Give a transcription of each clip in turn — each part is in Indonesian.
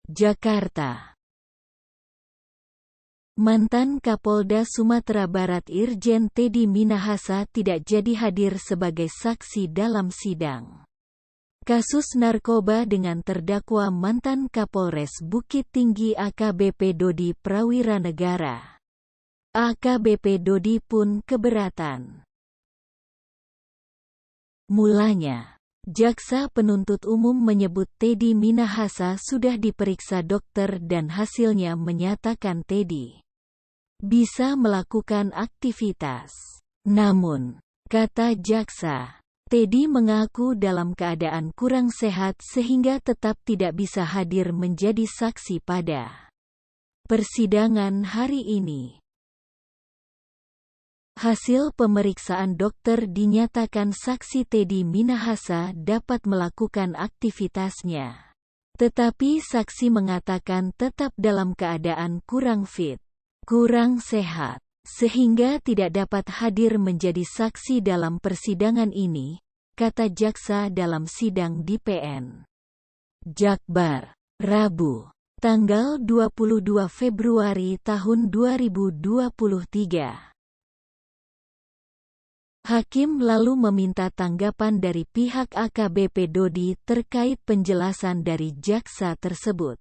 Jakarta. Mantan Kapolda Sumatera Barat Irjen Teddy Minahasa tidak jadi hadir sebagai saksi dalam sidang kasus narkoba dengan terdakwa mantan Kapolres Bukit Tinggi AKBP Dodi Prawiranegara. AKBP Dodi pun keberatan. Mulanya, jaksa penuntut umum menyebut Teddy Minahasa sudah diperiksa dokter dan hasilnya menyatakan Teddy bisa melakukan aktivitas. Namun, kata jaksa, Teddy mengaku dalam keadaan kurang sehat sehingga tetap tidak bisa hadir menjadi saksi pada persidangan hari ini. Hasil pemeriksaan dokter dinyatakan saksi Teddy Minahasa dapat melakukan aktivitasnya. Tetapi saksi mengatakan tetap dalam keadaan kurang fit, kurang sehat, sehingga tidak dapat hadir menjadi saksi dalam persidangan ini, kata jaksa dalam sidang di PN Jakbar, Rabu, tanggal 22 Februari tahun 2023. Hakim lalu meminta tanggapan dari pihak AKBP Dodi terkait penjelasan dari jaksa tersebut.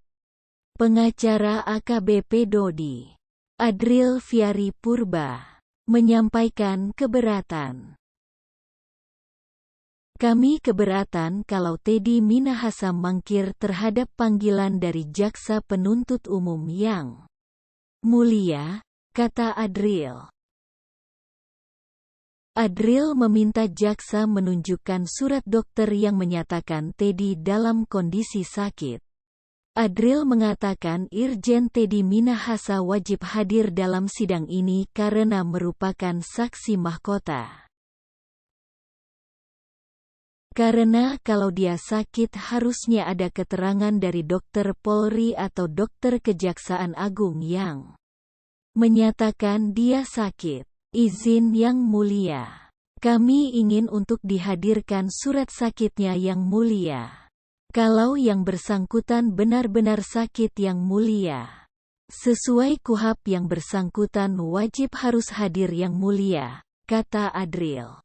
Pengacara AKBP Dodi, Adril Fiari Purba, menyampaikan keberatan. Kami keberatan kalau Teddy Minahasa mangkir terhadap panggilan dari jaksa penuntut umum yang mulia, kata Adril. Adril meminta jaksa menunjukkan surat dokter yang menyatakan Teddy dalam kondisi sakit. Adril mengatakan Irjen Teddy Minahasa wajib hadir dalam sidang ini karena merupakan saksi mahkota. Karena kalau dia sakit harusnya ada keterangan dari dokter Polri atau dokter Kejaksaan Agung yang menyatakan dia sakit. Izin yang mulia, kami ingin untuk dihadirkan surat sakitnya yang mulia. Kalau yang bersangkutan benar-benar sakit yang mulia, sesuai KUHAP yang bersangkutan wajib harus hadir yang mulia, kata Adril.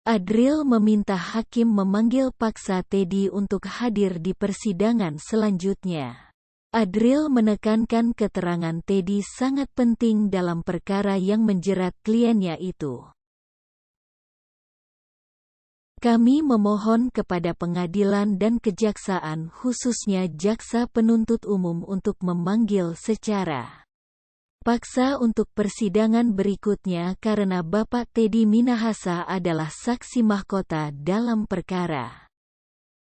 Adril meminta hakim memanggil paksa Teddy untuk hadir di persidangan selanjutnya. Adril menekankan keterangan Teddy sangat penting dalam perkara yang menjerat kliennya itu. Kami memohon kepada pengadilan dan kejaksaan khususnya jaksa penuntut umum untuk memanggil secara paksa untuk persidangan berikutnya karena Bapak Teddy Minahasa adalah saksi mahkota dalam perkara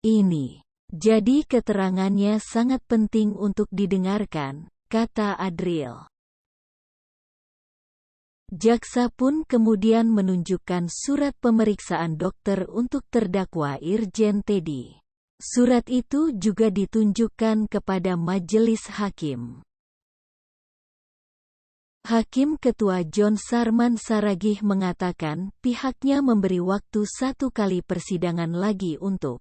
ini. Jadi keterangannya sangat penting untuk didengarkan, kata Adril. Jaksa pun kemudian menunjukkan surat pemeriksaan dokter untuk terdakwa Irjen Teddy. Surat itu juga ditunjukkan kepada majelis hakim. Hakim Ketua John Sarman Saragih mengatakan pihaknya memberi waktu 1 kali persidangan lagi untuk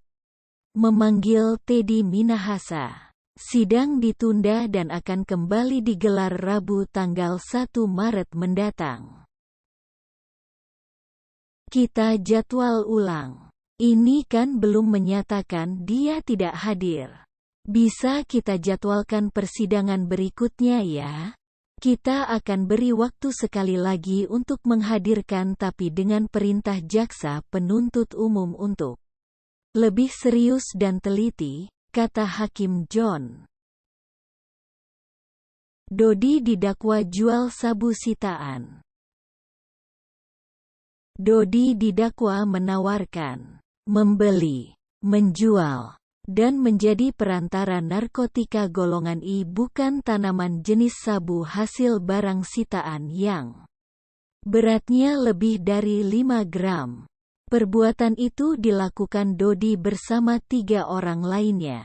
memanggil Teddy Minahasa. Sidang ditunda dan akan kembali digelar Rabu tanggal 1 Maret mendatang. Kita jadwal ulang. Ini kan belum menyatakan dia tidak hadir. Bisa kita jadwalkan persidangan berikutnya ya? Kita akan beri waktu sekali lagi untuk menghadirkan tapi dengan perintah jaksa penuntut umum untuk lebih serius dan teliti, kata Hakim John. Dodi didakwa jual sabu sitaan. Dodi didakwa menawarkan, membeli, menjual, dan menjadi perantara narkotika golongan I bukan tanaman jenis sabu hasil barang sitaan yang beratnya lebih dari 5 gram. Perbuatan itu dilakukan Dodi bersama 3 orang lainnya.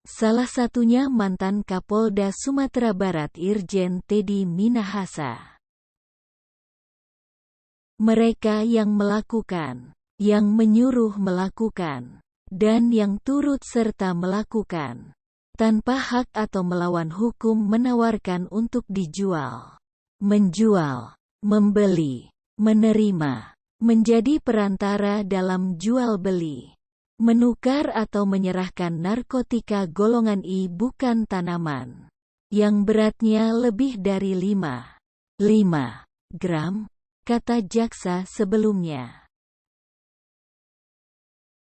Salah satunya mantan Kapolda Sumatera Barat Irjen Teddy Minahasa. Mereka yang melakukan, yang menyuruh melakukan, dan yang turut serta melakukan, tanpa hak atau melawan hukum menawarkan untuk dijual, menjual, membeli, menerima, menjadi perantara dalam jual-beli, menukar atau menyerahkan narkotika golongan I bukan tanaman, yang beratnya lebih dari 5 gram, kata jaksa sebelumnya.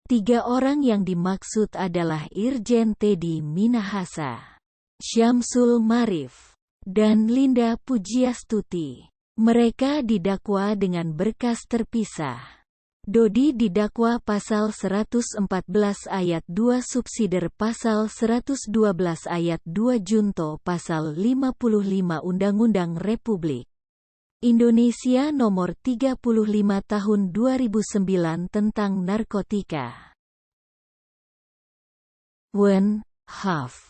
3 orang yang dimaksud adalah Irjen Teddy Minahasa, Syamsul Marif, dan Linda Pujiastuti. Mereka didakwa dengan berkas terpisah. Dodi didakwa pasal 114 ayat 2 subsider pasal 112 ayat 2 junto pasal 55 Undang-Undang Republik Indonesia Nomor 35 Tahun 2009 tentang narkotika. Wen, Haf.